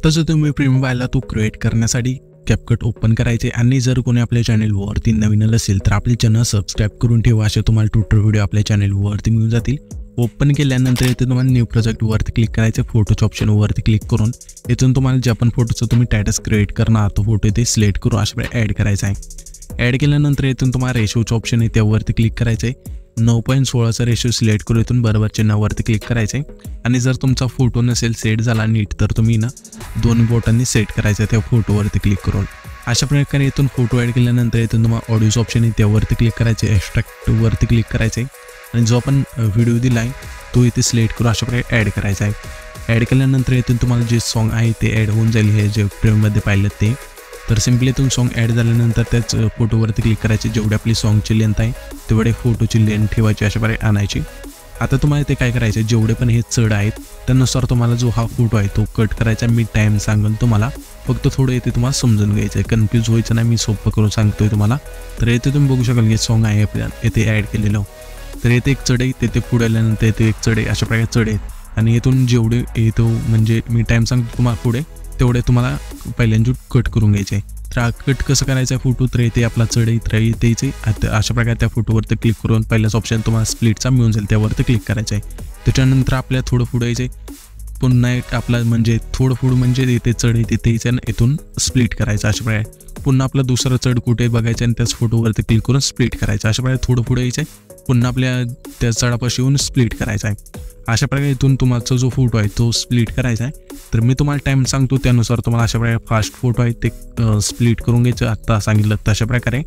आता जर तुम्ही प्रीमियम पाहिला तो क्रिएट करण्यासाठी कॅपकट ओपन करायचे आणि जर कोणी आपल्या चॅनलवरती नवीन असेल तर आपले चॅनल सबस्क्राईब करून ठेवा, असे तुम्हाला ट्युटोरियल व्हिडिओ आपल्या चॅनलवरती मिळून जातील। ओपन केल्यानंतर इथे तुम्हाला न्यू प्रोजेक्टवरती क्लिक करायचं, फोटोच्या ऑप्शनवरती क्लिक करून इथून तुम्हाला जे पण फोटोचं तुम्ही स्टेटस क्रिएट करणार तो फोटो इथे सिलेक्ट करून अशा ॲड करायचा आहे। ॲड केल्यानंतर इथून तुम्हाला रेशोचं ऑप्शन आहे त्यावरती क्लिक करायचं आहे। 9.16चा रेशो सिलेक्ट करून इथून बरोबर चिन्हावरती क्लिक करायचं आहे आणि जर तुमचा फोटो नसेल सेट झाला नीट तर तुम्ही ना 2 बोटांनी सेट करायचं त्या फोटोवरती क्लिक करून। अशा प्रकारे इथून फोटो ॲड केल्यानंतर इथून तुम्हाला ऑडिओचं ऑप्शन आहे त्यावरती क्लिक करायचे, एक्स्ट्रॅक्टवरती क्लिक करायचे आणि जो आपण व्हिडिओ दिला आहे तो इथे सिलेक्ट करून अशा प्रकारे ॲड करायचा आहे। ॲड केल्यानंतर इथून तुम्हाला जे सॉन्ग आहे ते ॲड होऊन जाईल, हे जे प्रीमियममध्ये पाहिलं ते। तर सिम्पली इथून सॉन्ग ॲड झाल्यानंतर त्याच फोटोवरती क्लिक करायचे, जेवढी आपली सॉन्गची लेंथ आहे तेवढे फोटोची लेंथ ठेवायची, अशा प्रकारे आणायची। आता तुम्हाला ते काय करायचं, जेवढे पण हे चढ आहेत त्यानुसार तुम्हाला जो हा फोटो आहे तो कट करायचा। मी टाईम सांगेन तुम्हाला, फक्त थोडं इथे तुम्हाला समजून घ्यायचं आहे, कन्फ्यूज व्हायचं नाही, मी सोपं करून सांगतोय तुम्हाला। तर इथे तुम्ही बघू शकाल की सॉन्ग आहे आपल्या इथे ॲड केलेलं, तर इथे एक चढ आहे, तिथे पुढे आल्यानंतर इथे एक चढ आहे, अशा प्रकारे चढ आहेत आणि इथून जेवढे येतो म्हणजे मी टाईम सांगतो तुम्हाला पुढे तेवढे तुम्हाला पहिल्यांदा कट करून घ्यायचे आहे। तर कट कसं करायचं आहे फोटो, तर इथे आपला चढ आहे तर इथे अशा प्रकारे त्या फोटोवरती क्लिक करून पहिलाच ऑप्शन तुम्हाला स्प्लिटचा मिळून जाईल त्यावरती क्लिक करायचं आहे। त्याच्यानंतर आपल्या थोडं पुढे यायचे, पुन्हा एक आपला म्हणजे थोडं पुढं म्हणजे इथे चढ आहे तिथे इथून स्प्लिट करायचं, अशा प्रकारे पुन्हा आपला दुसरा चढ कुठे बघायचं आणि त्याच फोटोवरती क्लिक करून स्प्लिट करायचं, अशा प्रकारे थोडं पुढे यायचं पुन्हा आपल्या त्या चढापाशी येऊन स्प्लिट करायचा आहे। अशा प्रकारे इथून तुमचा जो फोटो आहे तो स्प्लिट करायचा आहे। तर मी तुम्हाला टाईम सांगतो त्यानुसार तुम्हाला अशा प्रकारे फास्ट फोटो आहे ते स्प्लिट करून घ्यायचं, आत्ता सांगितलं तशा प्रकारे।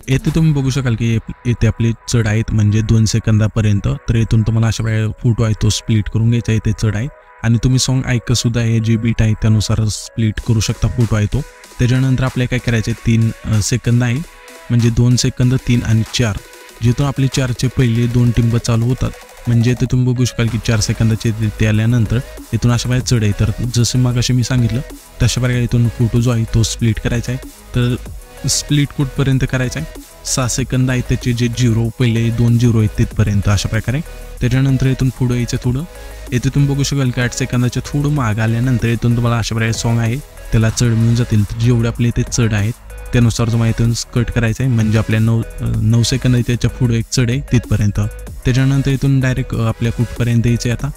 येथे तुम्ही बघू शकाल की इथे आपले चढ आहेत म्हणजे 2 सेकंदापर्यंत, तर इथून तुम्हाला अशा प्रकारे फोटो आहे तो स्प्लिट करून घ्यायचा आहे, इथे चढ आहे आणि तुम्ही सॉन्ग ऐकत सुद्धा हे जे बीट आहे त्यानुसार स्प्लिट करू शकता फोटो आहे तो। त्याच्यानंतर आपल्याला काय करायचे, 3 सेकंद आहे म्हणजे 2 सेकंद 3 आणि 4, जिथून आपले 4चे पहिले 2 टिंब चालू होतात म्हणजे इथे तुम्ही बघू शकाल की 4 सेकंदाचे ते आल्यानंतर इथून अशा प्रकारे चढ आहे। तर जसं मगाशी मी सांगितलं तशा प्रकारे इथून फोटो जो आहे तो स्प्लिट करायचा आहे। तर स्प्लिट कुठपर्यंत करायचा आहे, 6 सेकंद आहे त्याचे जे 0 पहिले 2 0 आहेत तिथपर्यंत, अशा प्रकारे। त्याच्यानंतर इथून पुढं यायचं थोडं, इथे तुम्ही बघू शकाल की 8 सेकंदाच्या थोडं माग आल्यानंतर इथून तुम्हाला अशा प्रकारे सॉन्ग आहे त्याला चढ मिळून जातील, जेवढे आपले इथे चढ आहेत त्यानुसार तुम्हाला इथून कट करायचं आहे म्हणजे आपल्या 9 सेकंद त्याच्या पुढे एक चढ आहे तिथपर्यंत। त्याच्यानंतर इथून डायरेक्ट आपल्या कुठपर्यंत यायचं आहे आता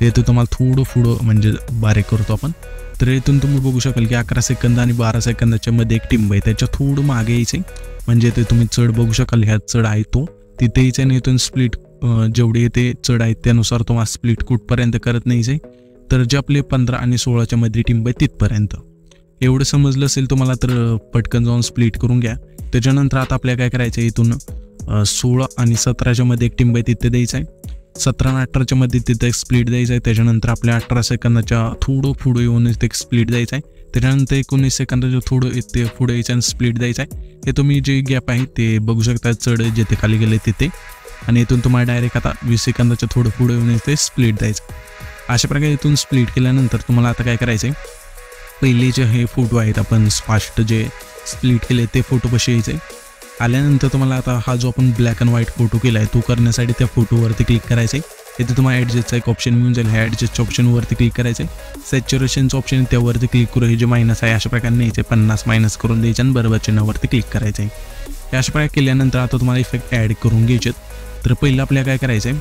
ते इथं तुम्हाला थोडं पुढं म्हणजे बारीक करतो आपण। तर इथून तुम्ही बघू शकाल की 11 सेकंद आणि 12 सेकंदाच्या मध्ये एक टिंब आहे त्याच्या थोडं मागे यायचं आहे म्हणजे ते तुम्ही चढ बघू शकाल, ह्या चढ आहे तो तिथे यायचं आणि इथून स्प्लिट जेवढे ते चढ आहेत त्यानुसार तुम्हाला स्प्लिट कुठपर्यंत करत न्यायचं आहे, तर जे आपले 15 आणि 16च्या मध्ये टिंब आहे तिथपर्यंत। एवढं समजलं असेल तुम्हाला तर पटकन जाऊन स्प्लिट करून घ्या। त्याच्यानंतर आता आपल्याला काय करायचं आहे, इथून 16 आणि 17च्या मध्ये एक टिंब आहे तिथे द्यायचं आहे, 17 आणि 18च्या मध्ये तिथे एक स्प्लिट द्यायचं आहे। त्याच्यानंतर आपल्या 18 सेकंदाच्या थोडं पुढे येऊन इथे एक स्प्लिट द्यायचं आहे। त्याच्यानंतर 19 सेकंदाच्या थोडं इथे पुढे यायचं आणि स्प्लिट द्यायचं आहे। हे तुम्ही जे गॅप आहे ते बघू शकता, चढ जिथे खाली गेले तिथे, आणि इथून तुम्हाला डायरेक्ट आता 20 सेकंदाच्या थोडं पुढे येऊन इथे स्प्लिट द्यायचं। अशा प्रकारे इथून स्प्लिट केल्यानंतर तुम्हाला आता काय करायचं आहे, पहिले जे हे फोटो आहेत आपण फास्ट जे स्प्लिट केले ते फोटो कसे यायचे, आल्यानंतर तुम्हाला आता हा जो आपण ब्लॅक अँड व्हाईट फोटो केला आहे तो करण्यासाठी त्या फोटोवरती क्लिक करायचं आहे। इथे तुम्हाला ॲडजस्टचा एक ऑप्शन मिळून जाईल, ह्या ॲडजस्टच्या ऑप्शनवरती क्लिक करायचं आहे। सॅच्युरेशनचं ऑप्शन त्यावरती क्लिक करून हे जे मायनस आहे अशा प्रकारे न्यायचे, 50 मायनस करून द्यायचे आणि बरोबर चिन्हावरती क्लिक करायचं आहे। हे अशा प्रकारे केल्यानंतर आता तुम्हाला इफेक्ट ॲड करून घ्यायचे। तर पहिलं आपल्याला काय करायचं आहे,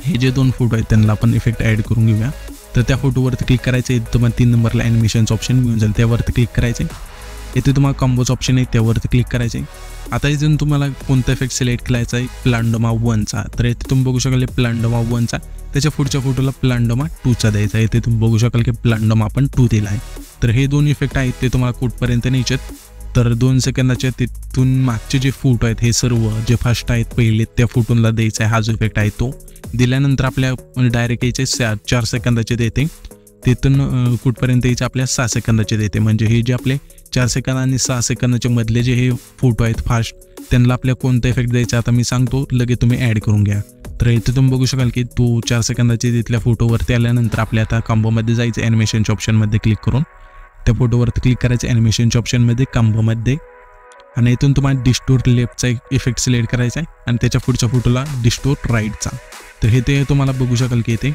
हे जे 2 फोटो आहेत त्यांना आपण इफेक्ट ॲड करून घेऊया। तर त्या फोटोवरती क्लिक करायचं आहे, तुम्हाला 3 नंबरला ॲनिमेशनचं ऑप्शन मिळून जाईल त्यावरती क्लिक करायचं आहे। इथे तुम्हाला कॉम्बोचं ऑप्शन आहे त्यावरती क्लिक करायचं आहे। आता इथून तुम्हाला कोणता इफेक्ट सिलेक्ट करायचा आहे, प्लांडोमा 1चा, तर इथे तुम्ही बघू शकाल प्लांडोमा 1चा, त्याच्या पुढच्या फोटोला प्लांडोमा 2चा द्यायचा आहे। इथे तुम्ही बघू शकाल की प्लांडोमा आपण 2 दिला आहे। तर हे 2 इफेक्ट आहेत ते तुम्हाला कुठपर्यंत न्यायचे, तर 2 सेकंदाच्या तिथून मागचे जे फोटो आहेत हे सर्व जे फास्ट आहेत पहिले त्या फोटोला द्यायचा आहे, हा जो इफेक्ट आहे तो दिल्यानंतर आपल्या डायरेक्ट यायचे 4 सेकंदाचे देते, तिथून कुठपर्यंत यायचे आपल्या 6 सेकंदाचे देते, म्हणजे हे जे आपले 4 सेकंद आणि 6 सेकंदाच्या मधले जे हे फोटो आहेत फास्ट त्यांना आपल्या कोणता इफेक्ट द्यायचा आता मी सांगतो, लगेच तुम्ही ॲड करून घ्या। तर इथे तुम्ही बघू शकाल की तो 4 सेकंदाचे तिथल्या फोटोवरती आल्यानंतर आपल्या आता कॉम्बोमध्ये जायचं, ॲनिमेशनच्या ऑप्शनमध्ये क्लिक करून त्या फोटोवरती क्लिक करायचं ॲनिमेशनच्या ऑप्शनमध्ये कॉम्बोमध्ये, आणि इथून तुम्हाला डिस्टोर लेफ्टचा एक इफेक्ट सिलेक्ट करायचा आहे आणि त्याच्या पुढच्या फोटोला डिस्टोर राईटचा। तर हे ते तुम्हाला बघू शकाल की इथे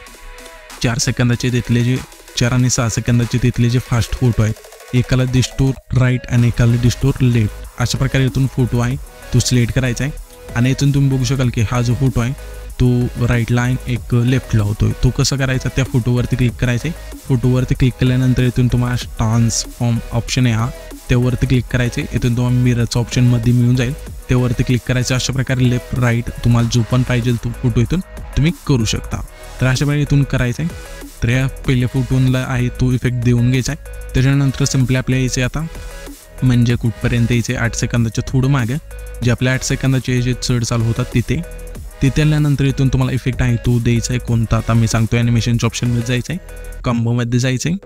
4 सेकंदाचे तिथले जे 4 आणि 6 सेकंदाचे तिथले जे फास्ट फोटो आहेत, एकाला डिस्टोर राईट आणि एकाला डिस्टोर लेफ्ट, अशा प्रकारे इथून फोटो आहे तो सिलेक्ट करायचा आहे. आणि इथून तुम्ही बघू शकाल की हा जो फोटो आहे तो राईटला आहे एक लेफ्टला होतोय. तो कसं करायचा, त्या फोटोवरती क्लिक करायचं आहे. फोटोवरती क्लिक केल्यानंतर इथून तुम्हाला ट्रान्सफॉर्म ऑप्शन आहे हा, त्यावरती क्लिक करायचे. इथून तुम्हाला मिररचं ऑप्शनमध्ये मिळून जाईल, त्यावरती क्लिक करायचं. अशा प्रकारे लेफ्ट राईट तुम्हाला जो पण पाहिजे तो फोटो इथून तुम्ही करू शकता. तर अशा प्रकारे इथून करायचं आहे. तर ह्या पहिल्या फोटोला आहे तो इफेक्ट देऊन घ्यायचा आहे. त्याच्यानंतर सिम्पली आपल्या यायचे आता म्हणजे कुठपर्यंत यायचे 8 सेकंदाच्या थोडं मागे, जे आपल्या 8 सेकंदाचे जे चढ चालू होतात तिथे आल्यानंतर इथून तुम्हाला इफेक्ट आहे तो द्यायचा आहे. कोणता आता मी सांगतो, ॲनिमेशनच्या ऑप्शनमध्ये जायचं आहे, कॉम्बोमध्ये जायचं आहे.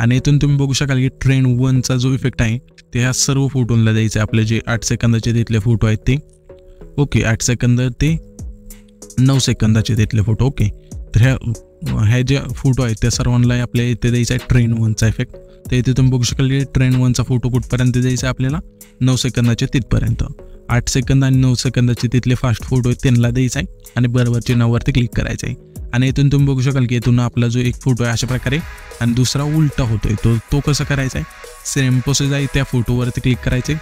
आणि इथून तुम्ही बघू शकाल की ट्रेंड 1चा जो इफेक्ट आहे ते ह्या सर्व फोटोला द्यायचा आहे. आपले जे 8 सेकंदाचे तिथले फोटो आहेत ते, ओके, 8 सेकंद ते 9 सेकंदाचे तिथले फोटो, ओके. तर ह्या ज्या फोटो आहेत त्या सर्वांना आपल्या इथे द्यायचा आहे ट्रेंड 1चा इफेक्ट. तर इथे तुम्ही बघू शकाल की ट्रेंड 1चा फोटो कुठपर्यंत द्यायचा आहे आपल्याला, 9 सेकंदाचे तिथपर्यंत. 8 सेकंद आणि 9 सेकंदाचे तिथले फास्ट फोटो आहेत त्यांना द्यायचा आहे आणि बरोबर चिन्हावरती क्लिक करायचं आहे. आणि इथून तुम्ही बघू शकाल की इथून आपला जो एक फोटो आहे अशा प्रकारे आणि दुसरा उलटा होतोय, तो कसं करायचा आहे, सेम प्रोसेस आहे. त्या फोटोवरती क्लिक करायचे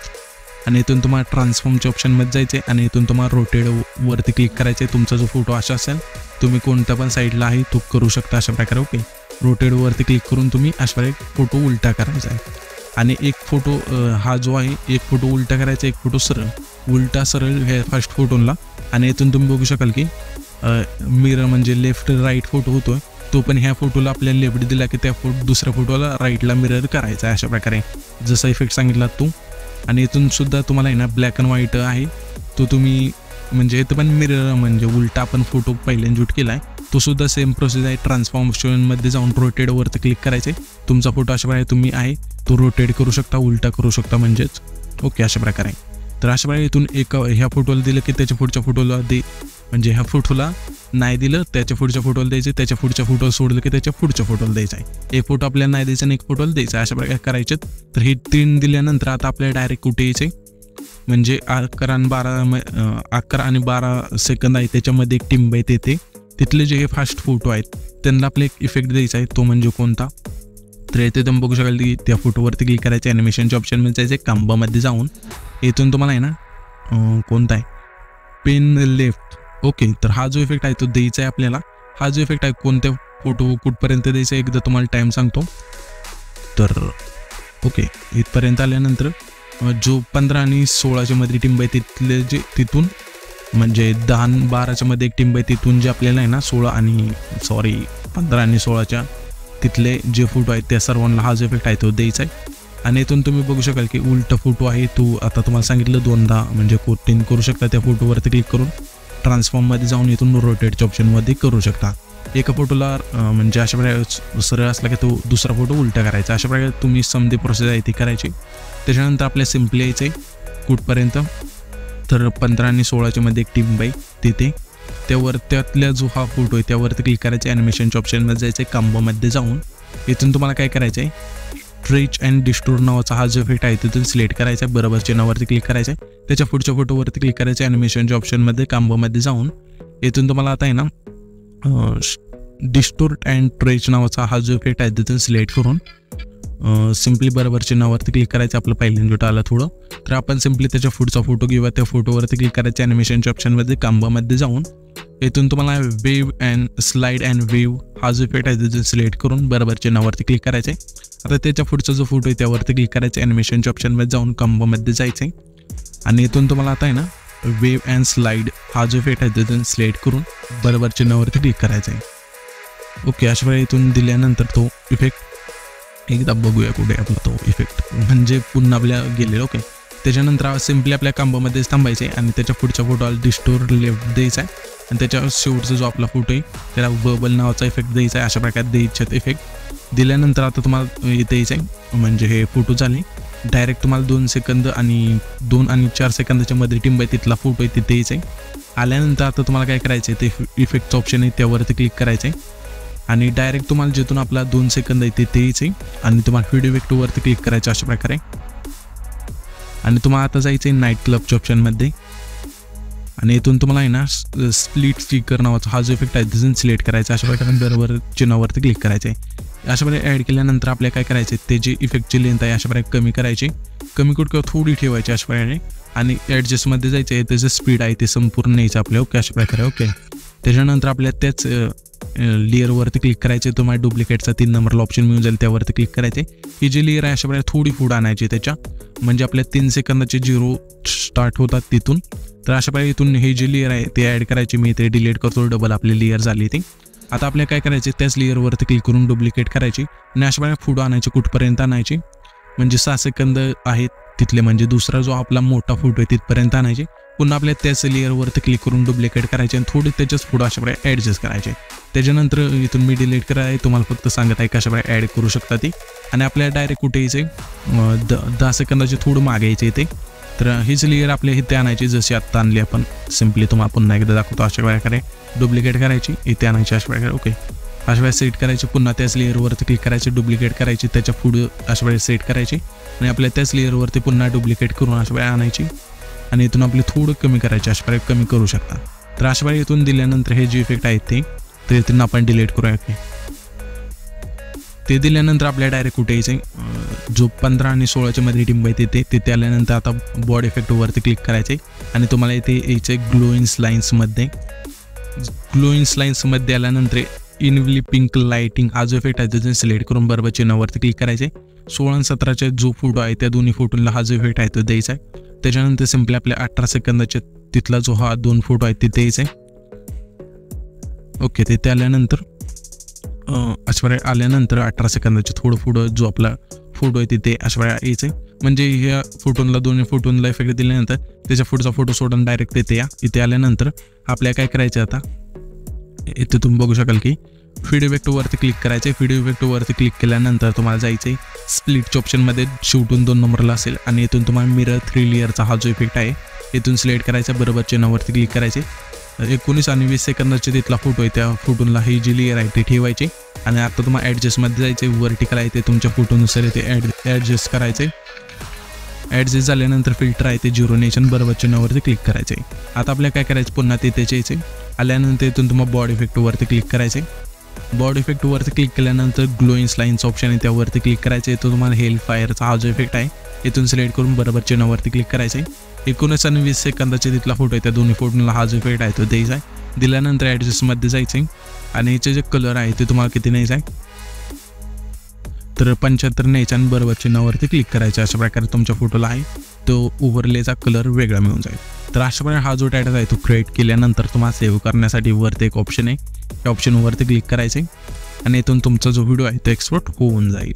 आणि इथून तुम्हाला ट्रान्सफॉर्मच्या ऑप्शनमध्ये जायचे आणि इथून तुम्हाला रोटेडवरती क्लिक करायचे. तुमचा जो फोटो असा असेल तुम्ही कोणत्या पण साईडला आहे तो करू शकता अशा प्रकारे, ओके. रोटेडवरती क्लिक करून तुम्ही अशा प्रकारे फोटो उलटा करायचा आहे. आणि एक फोटो हा जो आहे एक फोटो उलटा करायचा, एक फोटो सरळ, उलटा सरळ ह्या फर्स्ट फोटोला. आणि इथून तुम्ही बघू शकाल की मिरर म्हणजे लेफ्ट राईट फोटो होतोय, तो पण ह्या फोटोला आपल्याला लेफ्ट दिला की त्या दुसऱ्या फोटोला राईटला मिरर करायचा आहे अशा प्रकारे, जसा इफेक्ट सांगितला तो. आणि इथून सुद्धा तुम्हाला आहे ना ब्लॅक अँड व्हाईट आहे तो तुम्ही म्हणजे इथं पण मिरर म्हणजे उलटा आपण फोटो पहिल्यांदा शूट केला आहे तो सुद्धा सेम प्रोसेस आहे. ट्रान्सफॉर्मेशनमध्ये जाऊन रोटेडवरती क्लिक करायचे. तुमचा फोटो अशा प्रकारे तुम्ही आहे तो रोटेट करू शकता, उलटा करू शकता म्हणजेच, ओके, अशा प्रकारे. तर अशा प्रकारे इथून ह्या फोटोला दिलं की त्याच्या पुढच्या फोटोला म्हणजे ह्या फोटोला नाही दिलं त्याच्या पुढच्या फोटोला द्यायचे, त्याच्या पुढच्या फोटोला सोडलं की त्याच्या पुढच्या फोटोला द्यायचा आहे. एक फोटो आपल्याला नाही द्यायचा आणि एक फोटोला द्यायचा, अशा प्रकारे करायचे. तर हे 3 दिल्यानंतर आता आपल्याला डायरेक्ट कुठे यायचे म्हणजे 11 आणि 12 सेकंद आहे त्याच्यामध्ये एक टिंब आहे तिथले जे हे फास्ट फोटो आहेत त्यांना आपला एक इफेक्ट द्यायचा आहे. तो म्हणजे कोणता, तर इथे तुम्ही बघू शकाल की त्या फोटोवरती क्लिक करायचे, ॲनिमेशनच्या ऑप्शनमध्ये जायचं, कांबामध्ये जाऊन इथून तुम्हाला आहे ना कोणता आहे पेन लेफ्ट, ओके. तर हा जो इफेक्ट आहे तो द्यायचा आहे आपल्याला. हा जो इफेक्ट आहे कोणत्या फोटो कुठपर्यंत द्यायचा आहे एकदा तुम्हाला टाईम सांगतो. तर ओके, इथपर्यंत आल्यानंतर जो 15 आणि 16च्या मध्ये टिंब आहे तिथले जे तिथून म्हणजे 10 आणि 12च्या मध्ये एक टिंब आहे तिथून जे आपल्याला आहे ना 15 आणि 16च्या तिथले जे फोटो आहेत त्या सर्वांना हा जो इफेक्ट आहे तो द्यायचा आहे. आणि इथून तुम्ही बघू शकाल की उलटा फोटो आहे तो आता तुम्हाला सांगितलं 2दा म्हणजे कोटिंग करू शकता. त्या फोटोवरती क्लिक करून ट्रान्सफॉर्ममध्ये जाऊन इथून रोटेटच्या ऑप्शनमध्ये करू शकता. एका फोटोला म्हणजे अशा प्रकारे सरळ असला की तो दुसरा फोटो उलटा करायचा, अशा प्रकारे तुम्ही समधी प्रोसेस आहे ती करायची. त्याच्यानंतर आपल्या सिम्पली यायचं आहे कुठपर्यंत, तर 15 आणि 16च्या मध्ये एक टिंब आहे तिथे त्यातल्या जो हा फोटो आहे त्यावरती क्लिक करायचं, ॲनिमेशनच्या ऑप्शनमध्ये जायचं आहे, कांबामध्ये जाऊन इथून तुम्हाला काय करायचं आहे स्ट्रेच अँड डिस्टोर नावाचा हा जो इफेक्ट आहे तिथून सिलेक्ट करायचा आहे, बरोबर चिन्हावरती क्लिक करायचं आहे, त्याच्या पुढच्या फोटोवरती क्लिक करायचं, ॲनिमेशनच्या ऑप्शनमध्ये कांबामध्ये जाऊन इथून तुम्हाला आता आहे ना डिस्टोर्ट अँड ट्रेच नावाचा हा जो इफेक्ट आहे तिथून सिलेक्ट करून सिम्पली बरोबर चिन्हावरती क्लिक करायचं. आपलं पहिल्यांदा आलं थोडं, तर आपण सिम्पली त्याच्या पुढचा फोटो किंवा त्या फोटोवरती क्लिक करायचं, ॲनिमेशनच्या ऑप्शनमध्ये कांबामध्ये जाऊन इथून तुम्हाला wave and slide and wave हा जो इफेक्ट आहे तिथून सिलेक्ट करून बरोबर चिन्हावरती क्लिक करायचं आहे. आता त्याच्या पुढचा जो फोटो आहे त्यावरती क्लिक करायचं, ॲनिमेशनच्या ऑप्शनमध्ये जाऊन कांबामध्ये जायचं आहे आणि इथून तुम्हाला आता आहे ना वेव्ह अँड स्लाईड हा जो इफेक्ट आहे तिथून सिलेक्ट करून बरोबर चिन्हावरती क्लिक करायचं आहे. ओके, अशा वेळी इथून दिल्यानंतर तो इफेक्ट एकदा बघूया कुठे आपला तो इफेक्ट म्हणजे पुन्हा आपल्या गेलेलं. ओके, त्याच्यानंतर सिम्पली आपल्या कांबामध्येच थांबायचे आणि त्याच्या पुढच्या फोटोला डिस्टोर लेफ्ट द्यायचा आहे आणि त्याच्या शेवटचा जो आपला फोटो आहे त्याला बबल नावाचा इफेक्ट द्यायचा आहे. अशा प्रकारे द्यायच्यात इफेक्ट दिल्यानंतर आता तुम्हाला इथे यायचं आहे म्हणजे हे फोटो झाले. डायरेक्ट तुम्हाला 2 सेकंद आणि 2 आणि 4 सेकंदाच्या मध्ये टिंब आहे तिथला फोटो आहे तिथे यायचं आहे. आल्यानंतर आता तुम्हाला काय करायचं आहे ते इफेक्टचं ऑप्शन आहे त्यावरती क्लिक करायचं आहे आणि डायरेक्ट तुम्हाला जिथून आपला 2 सेकंद आहे ते यायचं आहे आणि तुम्हाला व्हिडिओ इफेक्टवरती क्लिक करायचं अशा प्रकारे. आणि तुम्हाला आता जायचं आहे नाईट क्लबच्या ऑप्शनमध्ये आणि इथून तुम्हाला आहे ना स्प्लिट स्टिकर नावाचा हा जो इफेक्ट आहे तिथून सिलेक्ट करायचा, अशा प्रकारे बरोबर चिन्हावरती क्लिक करायचं आहे. अशाप्रकारे ॲड केल्यानंतर आपल्याला काय करायचे, ते जे इफेक्टची लेंथ आहे अशाप्रकारे कमी करायची, कमी कुठं किंवा थोडी ठेवायची अशाप्रकारे, आणि ॲडजस्टमध्ये जायचं आहे, त्याचं स्पीड आहे ते संपूर्ण न्यायचं आपल्या. ओके, अशा प्रकारे. ओके, त्याच्यानंतर आपल्याला त्याच लेअरवरती क्लिक करायचे, तुम्हाला डुप्लिकेटचा 3 नंबरला ऑप्शन मिळून जाईल, त्यावरती क्लिक करायचे. ही जी लेअर आहे अशा प्रकारे थोडी पुढं आणायची त्याच्या, म्हणजे आपल्या 3 सेकंदाचे 0 स्टार्ट होतात तिथून. तर अशा प्रकारे इथून हे जी लेअर आहे ते ॲड करायची. मी ते डिलीट करतो, डबल आपली लेअर झाली ती. आता आपल्याला काय करायचे, त्याच लेअरवरती क्लिक करून डुप्लिकेट करायची आणि अशा प्रकारे पुढं आणायची, कुठपर्यंत आणायची, म्हणजे 6 सेकंद आहेत तिथले, म्हणजे दुसरा जो आपला मोठा फोटो आहे तिथपर्यंत आणायचे. पुन्हा आपल्या त्याच लेअरवरती क्लिक करून डुप्लिकेट करायचे आणि थोडे त्याच्याच पुढं अशा प्रकारे ॲडजस्ट करायचे. त्याच्यानंतर इथून मी डिलीट करायला तुम्हाला फक्त सांगत आहे कशा प्रकारे ॲड करू शकता ती. आणि आपल्याला डायरेक्ट कुठे यायचे, 10 सेकंदाचे थोडं मागे यायचे इथे. तर हीच लेअर आपल्या इथे आणायची, जशी आत्ता आणली आपण. सिम्पली तुम्हाला पुन्हा एकदा दाखवतो. अशा प्रकारे डुप्लिकेट करायची, इथे आणायची अशा प्रकारे. ओके, अशा वेळेस सेट करायची, पुन्हा त्याच लेअरवरती क्लिक करायची, डुप्लिकेट करायची, त्याच्या पुढे अशा वेळेस सेट करायची आणि आपल्या त्याच लेअरवरती पुन्हा डुप्लिकेट करून अशा वेळेस आणायची आणि इथून आपली थोडं कमी करायची, अशा प्रकारे कमी करू शकता. तर अशा वेळेस इथून दिल्यानंतर हे जे इफेक्ट आहेत ते इथून आपण डिलीट करूया. ओके, ते दिल्यानंतर आपल्या डायरेक्ट कुठे यायचे, जो 15 आणि 16च्या मध्ये टिंब आहे तिथे आल्यानंतर आता बॉडी इफेक्टवरती क्लिक करायचे आणि तुम्हाला इथे यायचे ग्लोइंग लाईन्समध्ये. ग्लोइंग लाईन्समध्ये आल्यानंतर इनव्हिली पिंक लाइटिंग हा जो इफेक्ट आहे त्याचे सिलेक्ट करून बरोबर चिन्हावरती क्लिक करायचे. 16 आणि 17चे जो फोटो आहे त्या दोन्ही फोटोला हा जो इफेक्ट आहे तो द्यायचा आहे. त्याच्यानंतर सिम्पली आपल्या 18 सेकंदाचे तिथला जो हा 2 फोटो आहे तिथे यायचा आहे. ओके, तिथे आल्यानंतर अशा वेळेला आल्यानंतर 18 सेकंदाचे थोडं पुढं जो आपला फोटो आहे तिथे अशा वेळेला यायचं आहे. म्हणजे ह्या फोटोला दोन्ही फोटोला इफेक्ट दिल्यानंतर त्याच्या पुढचा फोटो सोडून डायरेक्ट तिथे या. इथे आल्यानंतर आपल्याला काय करायचं, आता इथे तुम्ही बघू शकाल की फीड इफेक्टवरती क्लिक करायचे. फीड इफेक्टवरती क्लिक केल्यानंतर तुम्हाला जायचं आहे स्प्लिटच्या ऑप्शनमध्ये, शेवटून 2 नंबरला असेल आणि इथून तुम्हाला मिरर 3 लेअरचा हा जो इफेक्ट आहे इथून सिलेक्ट करायचा, बरोबर चिन्हावरती क्लिक करायचे. 19 आणि 20 सेकंदाचे तिथला फोटो आहे त्या फोटोला ही जी लेअर आहे ती ठेवायची आणि आता तुम्हाला ॲडजस्टमध्ये जायचे, वर्टिकल आहे ते तुमच्या फोटोनुसार ते ॲडजस्ट करायचे. ॲडजस्ट झाल्यानंतर फिल्टर आहे ते 0 नेशन बरोबर चिन्हावरती क्लिक करायचे. आता आपल्याला काय करायचं, पुन्हा तिथे यायचे. आल्यानंतर इथून तुम्हाला बॉडी इफेक्टवरती क्लिक करायचे. बॉडी इफेक्टवरती क्लिक केल्यानंतर ग्लोइंग लाईन्स ऑप्शन आहे त्यावरती क्लिक करायचे. तो तुम्हाला हेल फायरचा हा जो इफेक्ट आहे इथून सिलेक्ट करून बरोबर चिन्हावरती क्लिक करायचे. 19 आणि 20 सेकंदाचे तिथला फोटो आहे त्या दोन्ही फोटोला हा जो इफेक्ट आहे तो द्यायचा आहे. दिल्यानंतर ॲडजस्टमध्ये जायचे आणि याचे जे कलर आहे ते तुम्हाला किती न्यायचं आहे, तर 75 न्यायचं आणि बरोबर चिन्हावरती क्लिक करायचं. अशा प्रकारे तुमच्या फोटोला आहे तो ओव्हरलेचा कलर वेगळा मिळून जाईल. तर अशा प्रकारे हा जो टायटल आहे तो क्रिएट केल्यानंतर तुम्हाला सेव्ह करण्यासाठी वरती एक ऑप्शन आहे, त्या ऑप्शनवरती क्लिक करायचे आणि इथून तुमचा जो व्हिडिओ आहे तो एक्सपोर्ट होऊन जाईल.